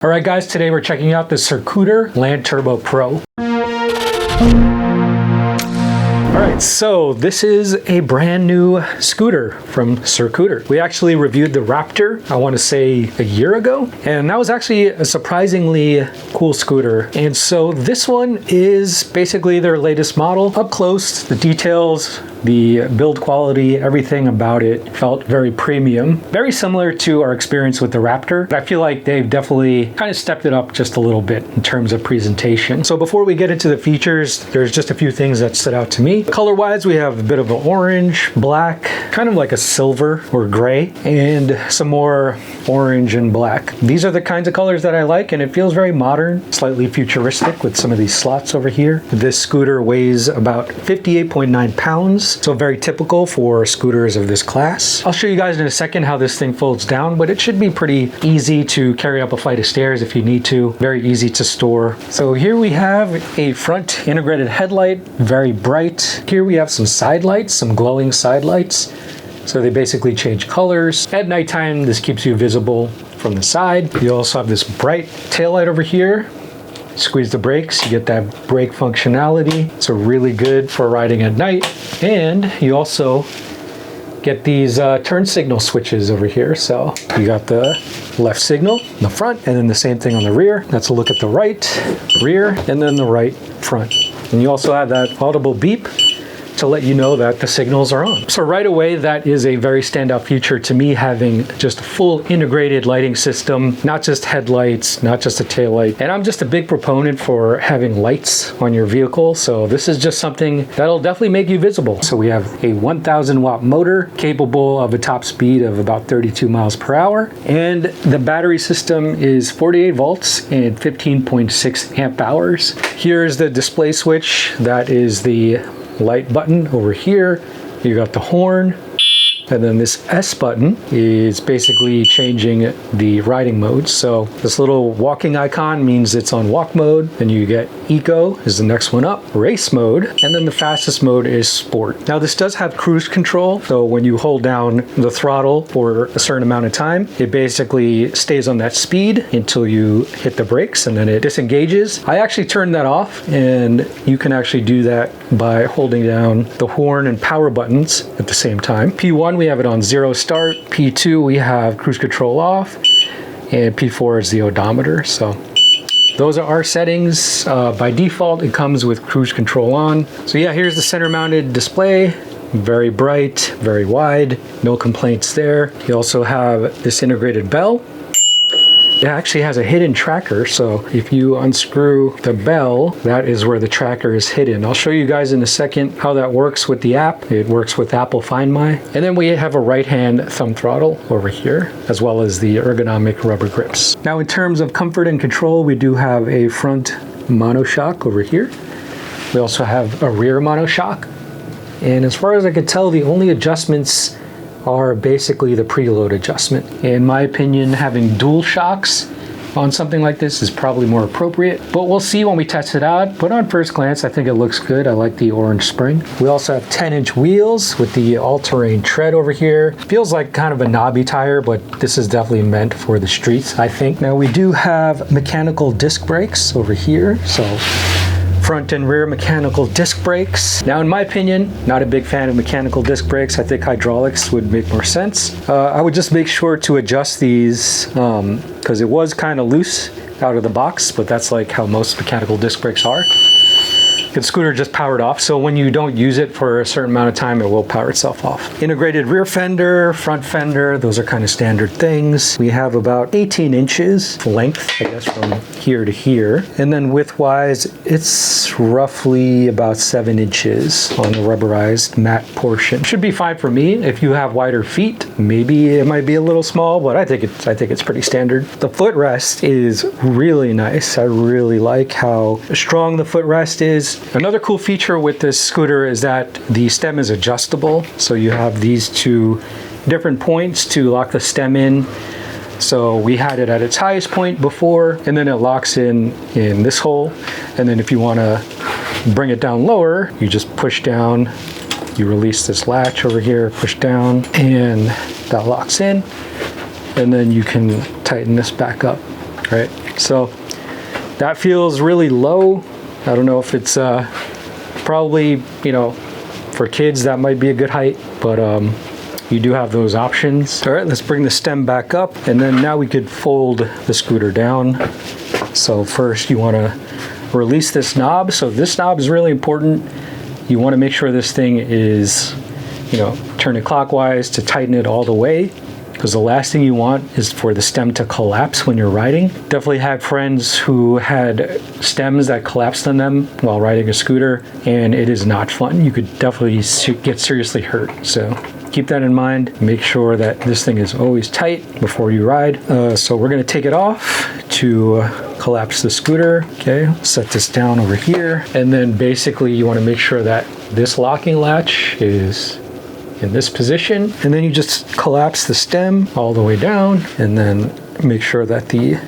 All right, guys, today we're checking out the Circooter Landturbo Pro. All right, so this is a brand new scooter from Circooter. We actually reviewed the Raptor, I want to say a year ago, and that was actually a surprisingly cool scooter. And so this one is basically their latest model. Up close, the details, the build quality, everything about it felt very premium. Very similar to our experience with the Raptor. I feel like they've definitely kind of stepped it up just a little bit in terms of presentation. So before we get into the features, there's just a few things that stood out to me. Color-wise, we have a bit of an orange, black, kind of like a silver or gray, and some more orange and black. These are the kinds of colors that I like, and it feels very modern, slightly futuristic with some of these slots over here. This scooter weighs about 58.9 pounds. So very typical for scooters of this class. I'll show you guys in a second how this thing folds down, but it should be pretty easy to carry up a flight of stairs if you need to. Very easy to store. So here we have a front integrated headlight, very bright. Here we have some side lights, some glowing side lights. So they basically change colors. At nighttime, this keeps you visible from the side. You also have this bright taillight over here. Squeeze the brakes, you get that brake functionality. So really good for riding at night. And you also get these turn signal switches over here. So you got the left signal in the front, and then the same thing on the rear. That's a look at the right, rear, and then the right front. And you also have that audible beep to let you know that the signals are on. So right away, that is a very standout feature to me, having just a full integrated lighting system, not just headlights, not just a tail light. And I'm just a big proponent for having lights on your vehicle. So this is just something that'll definitely make you visible. So we have a 1000 watt motor capable of a top speed of about 32 miles per hour. And the battery system is 48 volts and 15.6 amp hours. Here's the display switch. That is the light button over here. You got the horn, and then this S button is basically changing the riding modes. So this little walking icon means it's on walk mode. Then you get Eco is the next one up, race mode, and then the fastest mode is sport. Now this does have cruise control. So when you hold down the throttle for a certain amount of time, it basically stays on that speed until you hit the brakes, and then it disengages. I actually turned that off, and you can actually do that by holding down the horn and power buttons at the same time. P1, we have it on 0 start. P2, we have cruise control off, and P4 is the odometer. So those are our settings. By default, it comes with cruise control on. So yeah, here's the center mounted display. Very bright, very wide, no complaints there. You also have this integrated bell. It actually has a hidden tracker, so if you unscrew the bell, that is where the tracker is hidden. I'll show you guys in a second how that works with the app. It works with Apple Find My. And then we have a right-hand thumb throttle over here, as well as the ergonomic rubber grips. Now in terms of comfort and control, we do have a front monoshock over here. We also have a rear monoshock. And as far as I could tell, the only adjustments are basically the preload adjustment. In my opinion, having dual shocks on something like this is probably more appropriate, but we'll see when we test it out. But on first glance, I think it looks good. I like the orange spring. We also have 10-inch wheels with the all-terrain tread over here. Feels like kind of a knobby tire, but this is definitely meant for the streets, I think. Now we do have mechanical disc brakes over here. So front and rear mechanical disc brakes. Now, in my opinion, not a big fan of mechanical disc brakes. I think hydraulics would make more sense. I would just make sure to adjust these because it was kind of loose out of the box, but that's like how most mechanical disc brakes are. The scooter just powered off, so when you don't use it for a certain amount of time, it will power itself off. Integrated rear fender, front fender, those are kind of standard things. We have about 18 inches length, I guess, from here to here. And then width-wise, it's roughly about 7 inches on the rubberized matte portion. Should be fine for me. If you have wider feet, maybe it might be a little small, but I think it's pretty standard. The footrest is really nice. I really like how strong the footrest is. Another cool feature with this scooter is that the stem is adjustable. So you have these two different points to lock the stem in. So we had it at its highest point before, and then it locks in this hole. And then if you want to bring it down lower, you just push down, you release this latch over here, push down, and that locks in. And then you can tighten this back up, right? So that feels really low. I don't know if it's probably, you know, for kids that might be a good height, but you do have those options. All right, let's bring the stem back up, and then now we could fold the scooter down. So first you want to release this knob. So this knob is really important. You want to make sure this thing is, you know, turn it clockwise to tighten it all the way, because the last thing you want is for the stem to collapse when you're riding. Definitely had friends who had stems that collapsed on them while riding a scooter, and it is not fun. You could definitely get seriously hurt. So keep that in mind. Make sure that this thing is always tight before you ride. So we're gonna take it off to collapse the scooter. Okay, set this down over here. And then basically you wanna make sure that this locking latch is in this position. And then you just collapse the stem all the way down, and then make sure that the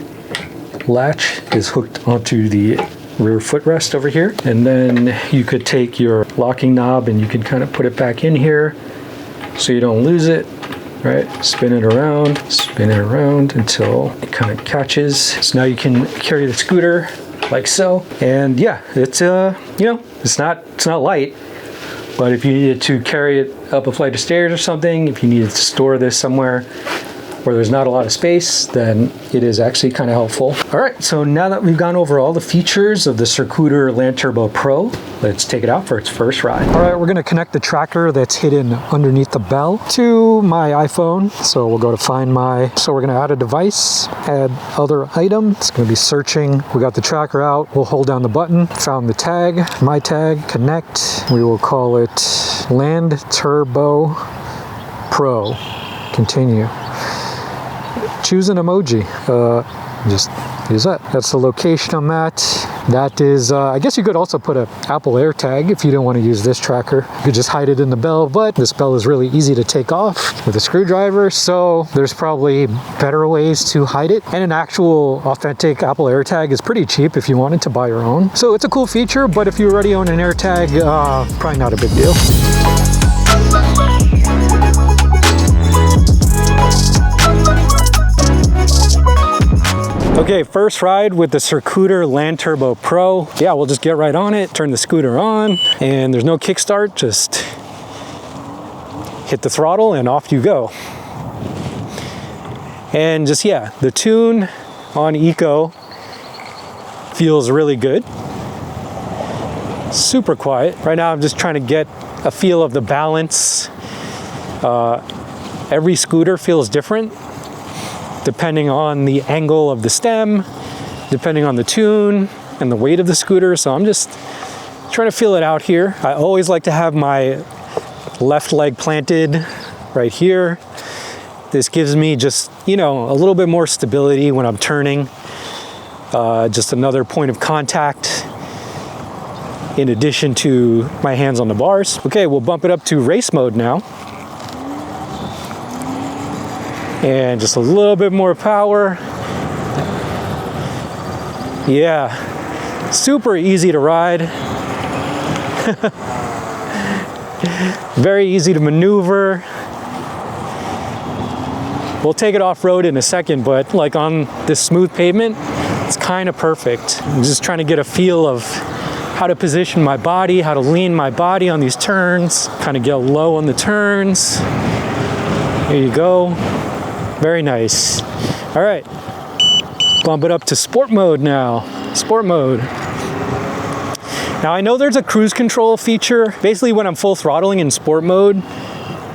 latch is hooked onto the rear footrest over here. And then you could take your locking knob and you can kind of put it back in here so you don't lose it, right? Spin it around until it kind of catches. So now you can carry the scooter like so. And yeah, it's you know, it's not light, but if you needed to carry it up a flight of stairs or something, if you needed to store this somewhere where there's not a lot of space, then it is actually kind of helpful. All right, so now that we've gone over all the features of the Circooter Landturbo Pro, let's take it out for its first ride. All right, we're gonna connect the tracker that's hidden underneath the bell to my iPhone. So we'll go to find my, so we're gonna add a device, add other item. It's gonna be searching. We got the tracker out. We'll hold down the button, found the tag, my tag, connect. We will call it Landturbo Pro. Continue. Choose an emoji. Just use that. That's the location I'm at. That is, I guess you could also put an Apple AirTag if you don't want to use this tracker. You could just hide it in the bell, but this bell is really easy to take off with a screwdriver, so there's probably better ways to hide it. And an actual authentic Apple AirTag is pretty cheap if you wanted to buy your own. So it's a cool feature, but if you already own an AirTag, probably not a big deal. Okay, first ride with the Circooter Landturbo Pro. Yeah, we'll just get right on it, turn the scooter on, and there's no kickstart, just hit the throttle and off you go. And just, yeah, the tune on Eco feels really good. Super quiet. Right now I'm just trying to get a feel of the balance. Every scooter feels different, depending on the angle of the stem, depending on the tune and the weight of the scooter. So I'm just trying to feel it out here. I always like to have my left leg planted right here. This gives me just, you know, a little bit more stability when I'm turning. Just another point of contact in addition to my hands on the bars. Okay, we'll bump it up to race mode now. And just a little bit more power. Yeah, super easy to ride. Very easy to maneuver. We'll take it off-road in a second, but like on this smooth pavement, it's kind of perfect. I'm just trying to get a feel of how to position my body, how to lean my body on these turns, kind of get low on the turns. Here you go. Very nice. All right, bump it up to sport mode now. Sport mode. Now I know there's a cruise control feature. Basically when I'm full throttling in sport mode,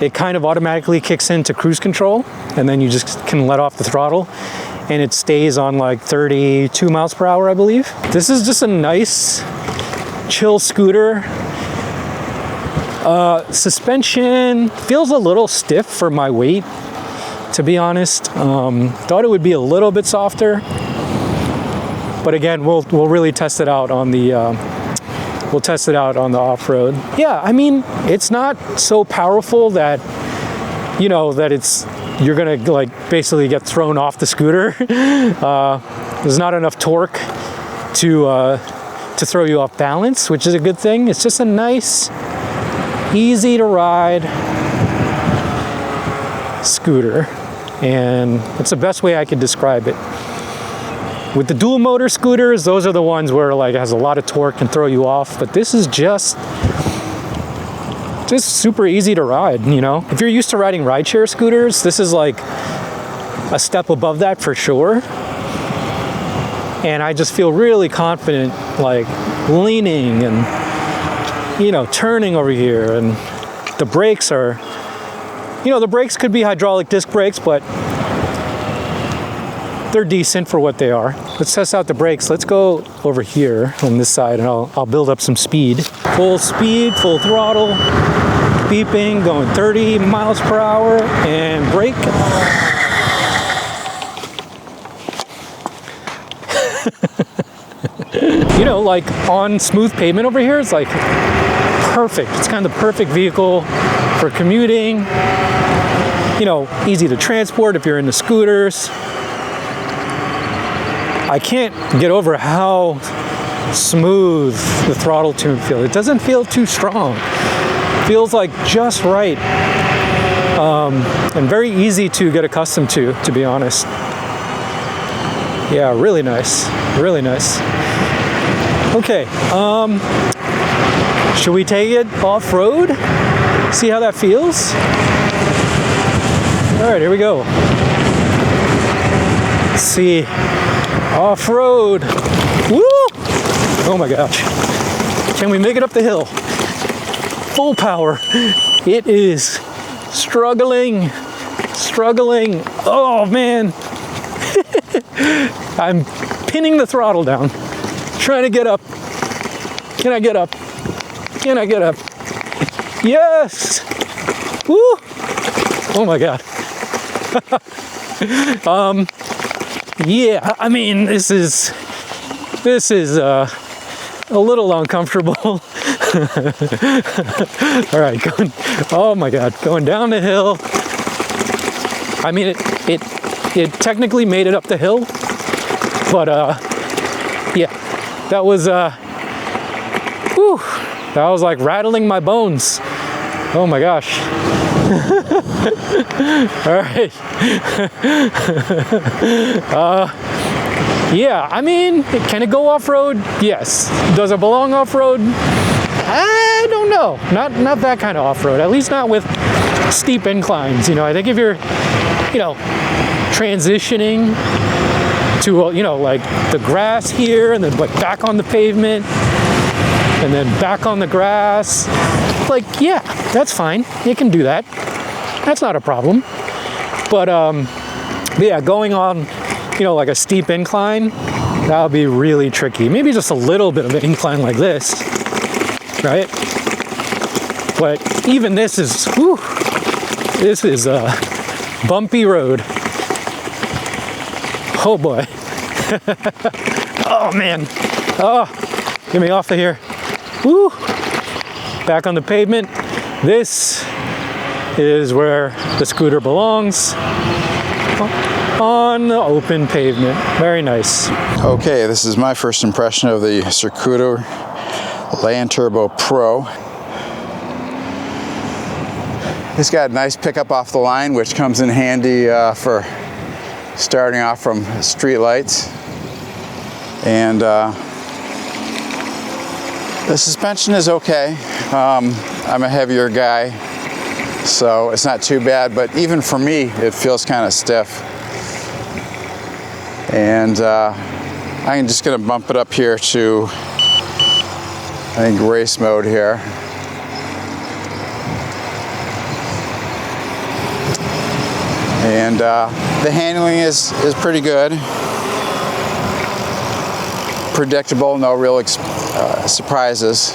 it kind of automatically kicks into cruise control, and then you just can let off the throttle and it stays on like 32 miles per hour, I believe. This is just a nice, chill scooter. Suspension feels a little stiff for my weight, to be honest. Thought it would be a little bit softer, but again, we'll really test it out on the off-road. Yeah, I mean, it's not so powerful that, you know, that you're gonna like basically get thrown off the scooter. There's not enough torque to throw you off balance, which is a good thing. It's just a nice, easy to ride scooter, and it's the best way I could describe it. With the dual motor scooters, those are the ones where like it has a lot of torque and throw you off, but this is just super easy to ride, you know? If you're used to riding rideshare scooters, this is like a step above that for sure. And I just feel really confident, like leaning and, you know, turning over here. And the brakes are, you know, the brakes could be hydraulic disc brakes, but they're decent for what they are. Let's test out the brakes. Let's go over here on this side and I'll build up some speed. Full speed, full throttle, beeping, going 30 miles per hour, and brake. You know, like on smooth pavement over here, it's like perfect. It's kind of the perfect vehicle for commuting. You know, easy to transport if you're into scooters. I can't get over how smooth the throttle tune feels. It doesn't feel too strong. It feels like just right. And very easy to get accustomed to be honest. Yeah, really nice. Really nice. Okay, should we take it off-road? See how that feels? All right, here we go. Let's see. Off-road. Woo! Oh my gosh. Can we make it up the hill? Full power. It is struggling. Oh man. I'm pinning the throttle down. Trying to get up. Can I get up? Can I get up? Yes! Woo! Oh my god. Yeah, I mean, this is a little uncomfortable. All right, oh my god, going down the hill. I mean, it technically made it up the hill, but yeah, that was whew, that was like rattling my bones. Oh my gosh. All right. Yeah, I mean, can it go off-road? Yes. Does it belong off-road? I don't know. Not that kind of off-road. At least not with steep inclines. You know, I think if you're, you know, transitioning to, you know, like the grass here and then like back on the pavement and then back on the grass, like, yeah, that's fine. You can do that. That's not a problem. But yeah, going on, you know, like a steep incline, that would be really tricky. Maybe just a little bit of an incline like this, right? But even this is, whew, this is a bumpy road. Oh boy. Oh man. Oh, get me off of here. Woo. Back on the pavement. This is where the scooter belongs, on the open pavement. Very nice. Okay, this is my first impression of the Circooter Landturbo Pro. It's got a nice pickup off the line, which comes in handy for starting off from street lights. And the suspension is okay. I'm a heavier guy, so it's not too bad, but even for me, it feels kind of stiff. And I'm just gonna bump it up here to, I think, race mode here. And the handling is pretty good. Predictable, no real surprises.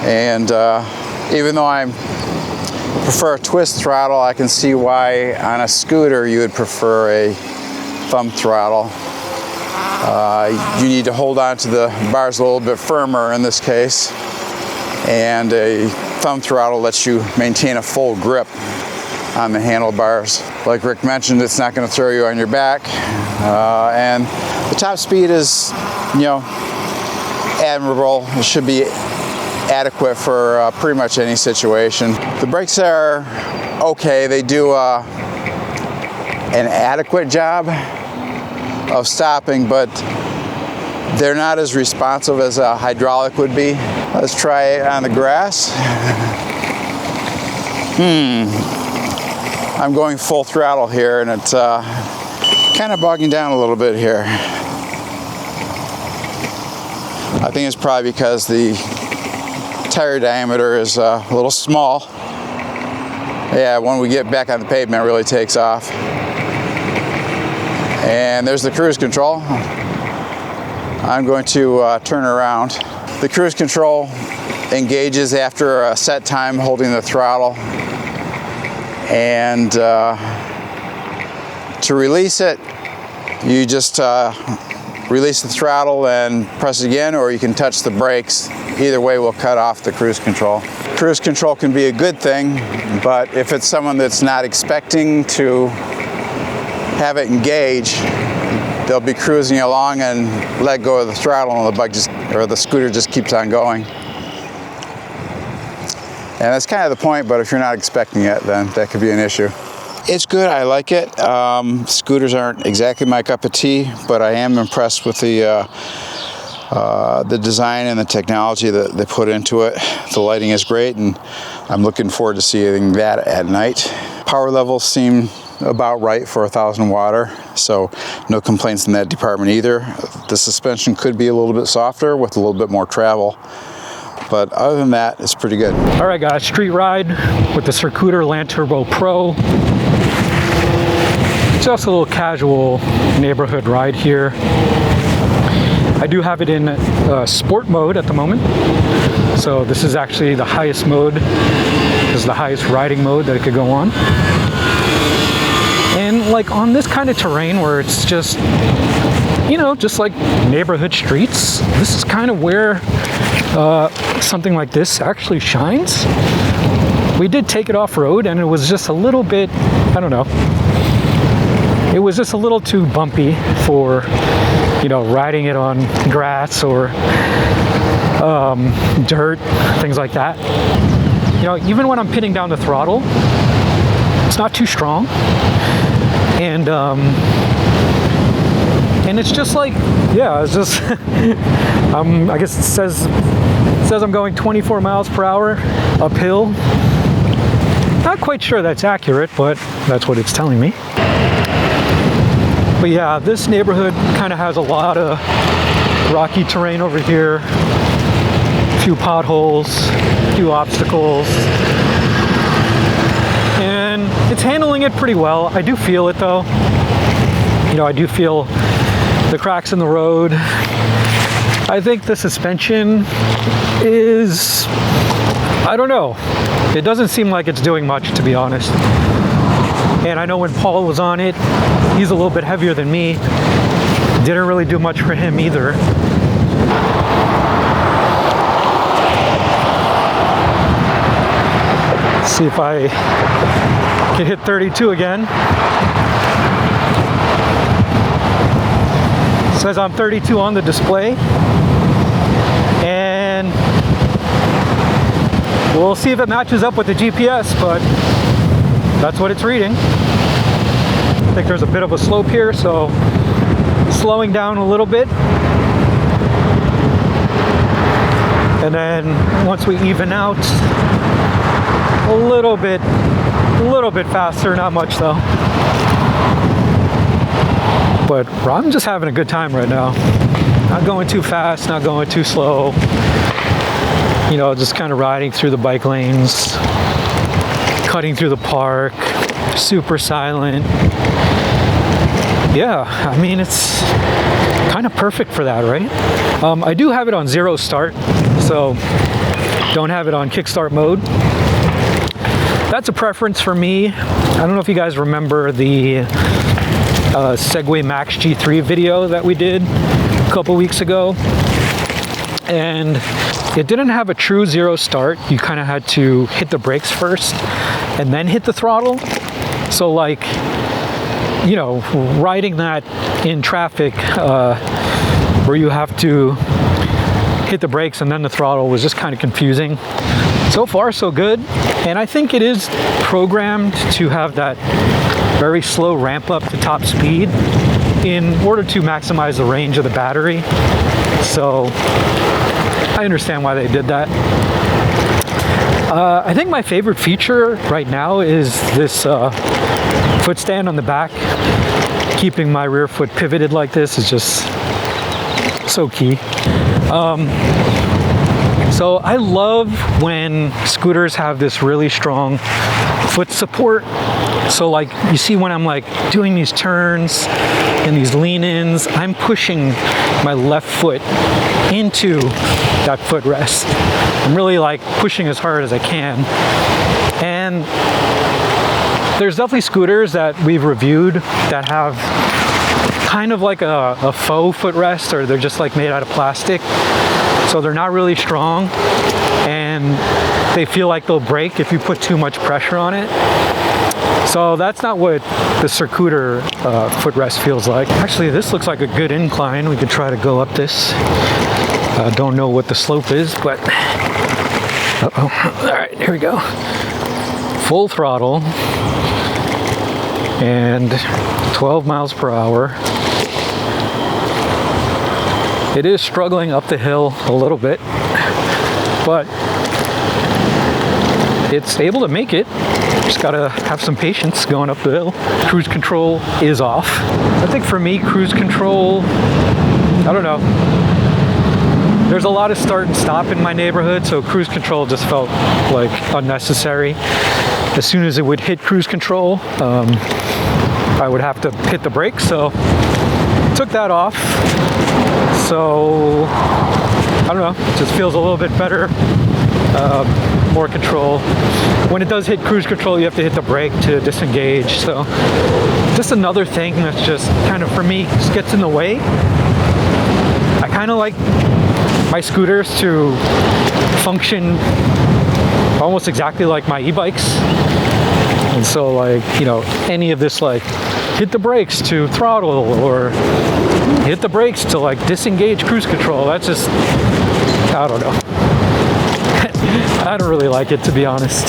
And even though I prefer a twist throttle, I can see why on a scooter you would prefer a thumb throttle. You need to hold on to the bars a little bit firmer in this case, and a thumb throttle lets you maintain a full grip on the handlebars. Like Rick mentioned, it's not going to throw you on your back, and the top speed is, you know, admirable. It should be adequate for pretty much any situation. The brakes are okay. They do an adequate job of stopping, but they're not as responsive as a hydraulic would be. Let's try it on the grass. I'm going full throttle here, and it's kind of bogging down a little bit here. I think it's probably because the tire diameter is a little small. Yeah, when we get back on the pavement, it really takes off. And there's the cruise control. I'm going to turn around. The cruise control engages after a set time holding the throttle. And to release it, you just release the throttle and press again, or you can touch the brakes. Either way will cut off the cruise control. Cruise control can be a good thing, but if it's someone that's not expecting to have it engage, they'll be cruising along and let go of the throttle, and the bike the scooter just keeps on going. And that's kind of the point, but if you're not expecting it, then that could be an issue. It's good, I like it. Scooters aren't exactly my cup of tea, but I am impressed with the design and the technology that they put into it. The lighting is great, and I'm looking forward to seeing that at night. Power levels seem about right for 1,000 watt, so no complaints in that department either. The suspension could be a little bit softer with a little bit more travel, but other than that, it's pretty good. All right, guys, street ride with the Circooter Landturbo Pro. Just a little casual neighborhood ride here. I do have it in sport mode at the moment. So this is actually the highest mode. This is the highest riding mode that it could go on. And like on this kind of terrain where it's just, you know, just like neighborhood streets, this is kind of where something like this actually shines. We did take it off-road, and it was just a little bit, I don't know, it was just a little too bumpy for, you know, riding it on grass or dirt, things like that. You know, even when I'm pinning down the throttle, it's not too strong. And it's just like, yeah, it's just, I guess it says I'm going 24 miles per hour uphill. Not quite sure that's accurate, but that's what it's telling me. But yeah, this neighborhood kind of has a lot of rocky terrain over here, a few potholes, a few obstacles, and it's handling it pretty well. I do feel it though. You know, I do feel the cracks in the road. I think the suspension is, I don't know. It doesn't seem like it's doing much, to be honest. And I know when Paul was on it, he's a little bit heavier than me. Didn't really do much for him either. Let's see if I can hit 32 again. It says I'm 32 on the display. And we'll see if it matches up with the GPS, but that's what it's reading. I think there's a bit of a slope here, so slowing down a little bit. And then once we even out, a little bit faster, not much though. But I'm just having a good time right now. Not going too fast, not going too slow. You know, just kind of riding through the bike lanes, cutting through the park, super silent. Yeah, I mean, it's kind of perfect for that, right? I do have it on 0 start, so don't have it on kickstart mode. That's a preference for me. I don't know if you guys remember the Segway Max G3 video that we did a couple weeks ago. And it didn't have a true 0 start. You kind of had to hit the brakes first and then hit the throttle. So like, you know, riding that in traffic where you have to hit the brakes and then the throttle was just kind of confusing. So far, so good. And I think it is programmed to have that very slow ramp up to top speed. in order to maximize the range of the battery. So I understand why they did that. I think my favorite feature right now is this foot stand on the back. Keeping my rear foot pivoted like this is just so key. So I love when scooters have this really strong foot support. So like you see when I'm like doing these turns and these lean-ins, I'm pushing my left foot into that footrest. I'm really like pushing as hard as I can. And there's definitely scooters that we've reviewed that have kind of like a faux footrest, or they're just like made out of plastic. So they're not really strong and they feel like they'll break if you put too much pressure on it. So that's not what the Circooter footrest feels like. Actually, this looks like a good incline. We could try to go up this. Don't know what the slope is, but all right, here we go. Full throttle and 12 miles per hour. It is struggling up the hill a little bit, but it's able to make it. Just gotta have some patience going up the hill. Cruise control is off. I think for me, cruise control, I don't know. There's a lot of start and stop in my neighborhood, so cruise control just felt like unnecessary. As soon as it would hit cruise control, I would have to hit the brakes, so took that off. So I don't know, it just feels a little bit better, more control. When it does hit cruise control, you have to hit the brake to disengage. So just another thing that's just kind of, for me, just gets in the way. I kind of like my scooters to function almost exactly like my e-bikes. And so like, you know, any of this like hit the brakes to throttle or hit the brakes to like disengage cruise control, that's just, I don't know. I don't really like it, to be honest.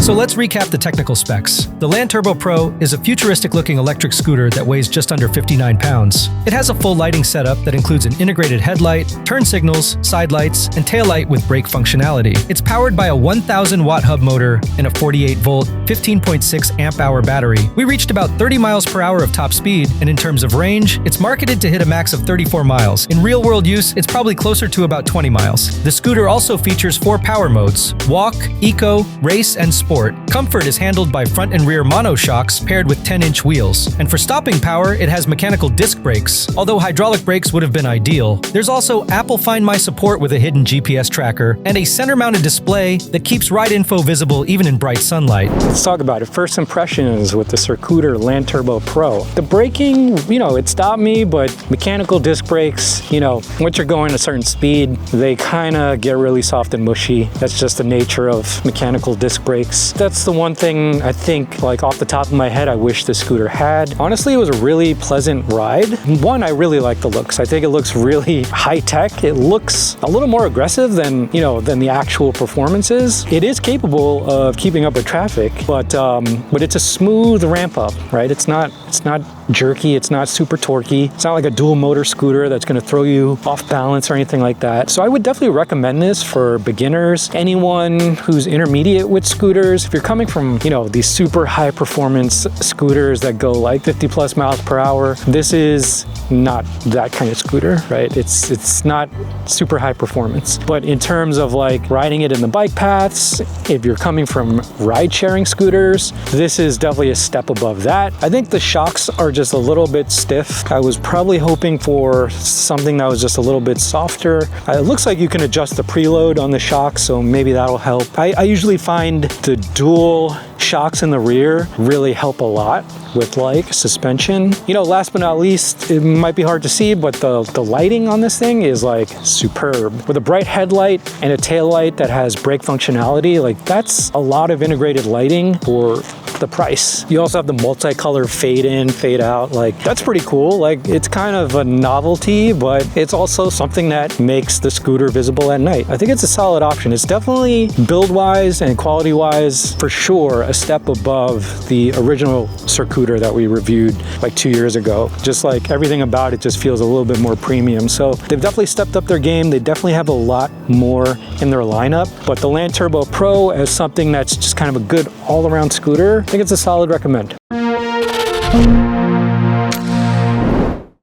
So let's recap the technical specs. The Landturbo Pro is a futuristic-looking electric scooter that weighs just under 59 pounds. It has a full lighting setup that includes an integrated headlight, turn signals, side lights, and taillight with brake functionality. It's powered by a 1,000-watt hub motor and a 48-volt, 15.6 amp-hour battery. We reached about 30 miles per hour of top speed, and in terms of range, it's marketed to hit a max of 34 miles. In real-world use, it's probably closer to about 20 miles. The scooter also features 4 power modes: Walk, Eco, Race, and Sport. Comfort is handled by front and rear monoshocks paired with 10-inch wheels. And for stopping power, it has mechanical disc brakes, although hydraulic brakes would have been ideal. There's also Apple Find My support with a hidden GPS tracker, and a center-mounted display that keeps ride info visible even in bright sunlight. Let's talk about it. First impressions with the Circooter Landturbo Pro. The braking, you know, it stopped me, but mechanical disc brakes, you know, once you're going a certain speed, they kind of get really soft and mushy. That's just the nature of mechanical disc brakes. That's the one thing I think, like off the top of my head, I wish the scooter had. Honestly, it was a really pleasant ride. One, I really like the looks. I think it looks really high tech. It looks a little more aggressive than, you know, than the actual performances. It is capable of keeping up with traffic, but it's a smooth ramp up, right? It's not jerky. It's not super torquey. It's not like a dual motor scooter that's going to throw you off balance or anything like that. So I would definitely recommend this for beginners, anyone who's intermediate with scooters. If you're coming from, you know, these super high performance scooters that go like 50 plus miles per hour, this is not that kind of scooter, right? It's not super high performance. But in terms of like riding it in the bike paths, if you're coming from ride sharing scooters, this is definitely a step above that. I think the shocks are just a little bit stiff. I was probably hoping for something that was just a little bit softer. It looks like you can adjust the preload on the shocks, so maybe that'll help. I usually find the dual shocks in the rear really help a lot with like suspension. You know, last but not least, it might be hard to see, but the lighting on this thing is like superb. With a bright headlight and a tail light that has brake functionality, like that's a lot of integrated lighting for the price. You also have the multicolor fade in, fade out. Like, that's pretty cool. Like, it's kind of a novelty, but it's also something that makes the scooter visible at night. I think it's a solid option. It's definitely build-wise and quality-wise, for sure, a step above the original Circooter that we reviewed like 2 years ago. Just like everything about it just feels a little bit more premium. So they've definitely stepped up their game. They definitely have a lot more in their lineup, but the Landturbo Pro as something that's just kind of a good all-around scooter, I think it's a solid recommend.